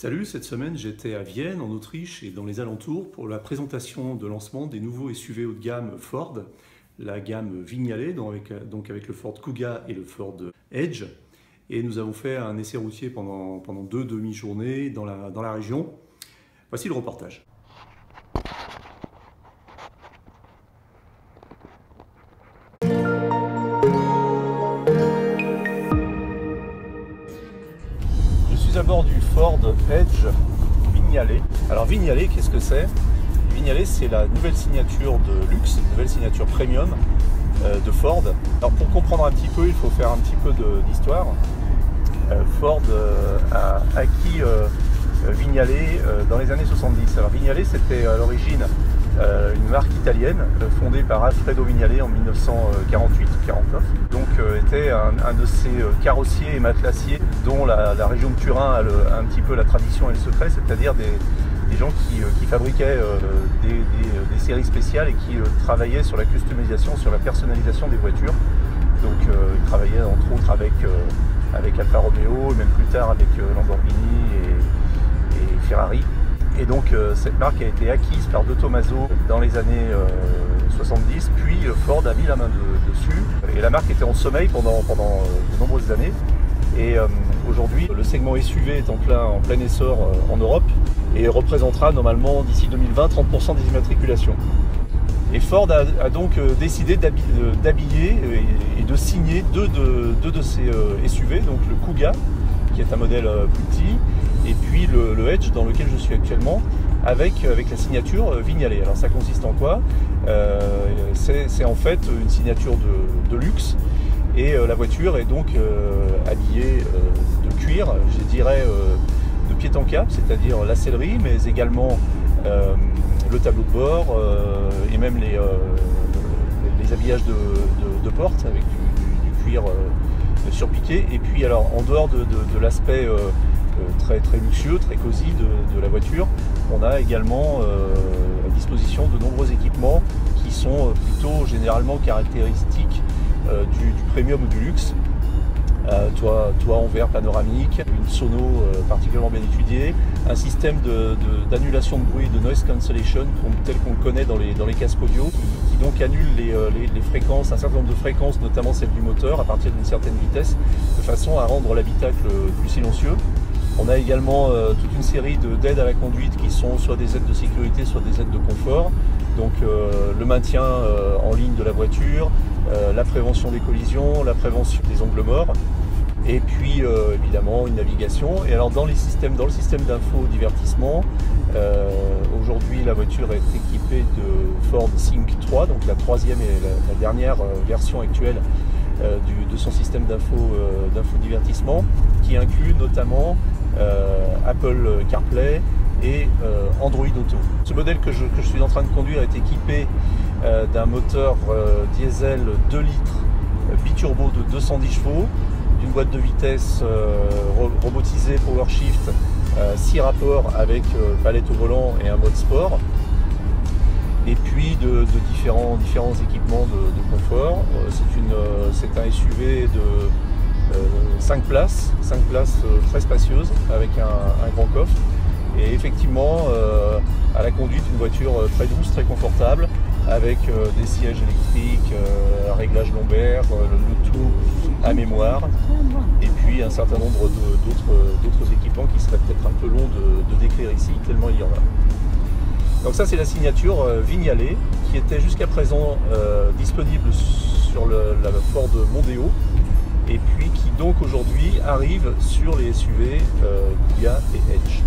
Salut, cette semaine j'étais à Vienne, en Autriche et dans les alentours pour la présentation de lancement des nouveaux SUV haut de gamme Ford, la gamme Vignale, donc avec le Ford Kuga et le Ford Edge. Et nous avons fait un essai routier pendant deux demi-journées dans la région. Voici le reportage. Je suis à bord du Ford Edge Vignale. Alors Vignale, qu'est-ce que c'est? Vignale, c'est la nouvelle signature de luxe, une nouvelle signature premium de Ford. Alors pour comprendre un petit peu, il faut faire un petit peu d'histoire. Ford a acquis Vignale dans les années 70. Alors Vignale, c'était à l'origine une marque italienne fondée par Alfredo Vignale en 1948-49. Donc était un de ces carrossiers et matelassiers dont la région de Turin a un petit peu la tradition et le secret, c'est-à-dire des gens qui fabriquaient des séries spéciales et qui travaillaient sur la customisation, sur la personnalisation des voitures. Donc ils travaillaient entre autres avec Alfa Romeo, et même plus tard avec Lamborghini et Ferrari. Et donc cette marque a été acquise par De Tomaso dans les années 70, puis Ford a mis la main dessus. Et la marque était en sommeil pendant de nombreuses années. Et aujourd'hui, le segment SUV est en plein essor en Europe et représentera normalement d'ici 2020 30% des immatriculations. Et Ford a donc décidé d'habiller et de signer deux de ces SUV, donc le Kuga, qui est un modèle plus petit, et puis le Edge dans lequel je suis actuellement, avec la signature Vignale. Alors ça consiste en quoi? C'est en fait une signature de luxe, et la voiture est donc habillée de cuir, je dirais de pied en cap, c'est-à-dire la sellerie, mais également le tableau de bord et même les habillages de porte avec du cuir surpiqué. Et puis alors en dehors de l'aspect très luxueux, très cosy de la voiture, on a également à disposition de nombreux équipements qui sont plutôt généralement caractéristiques du premium ou du luxe. Toit en verre panoramique, une sono particulièrement bien étudiée, un système d'annulation de bruit, de noise cancellation tel qu'on le connaît dans les casques audio, qui donc annule les fréquences, un certain nombre de fréquences, notamment celles du moteur, à partir d'une certaine vitesse, de façon à rendre l'habitacle plus silencieux. On a également toute une série d'aides à la conduite qui sont soit des aides de sécurité, soit des aides de confort. Donc le maintien en ligne de la voiture, la prévention des collisions, la prévention des angles morts, et puis évidemment une navigation. Et alors dans le système d'info-divertissement, aujourd'hui la voiture est équipée de Ford Sync 3, donc la troisième et la dernière version actuelle de son système d'info-divertissement, qui inclut notamment Apple CarPlay et Android Auto. Ce modèle que je suis en train de conduire est équipé d'un moteur diesel 2 litres biturbo de 210 chevaux, d'une boîte de vitesse robotisée PowerShift 6 rapports avec palette au volant et un mode sport, et puis de différents équipements de confort. C'est un SUV de 5 places très spacieuse avec un grand coffre. Et effectivement, à la conduite, une voiture très douce, très confortable, avec des sièges électriques, un réglage lombaire, le tout à mémoire, et puis un certain nombre d'autres équipements qui seraient peut-être un peu longs de décrire ici, tellement il y en a. Donc ça, c'est la signature Vignale, qui était jusqu'à présent disponible sur la Ford Mondeo, et puis qui donc aujourd'hui arrive sur les SUV Kuga et Edge.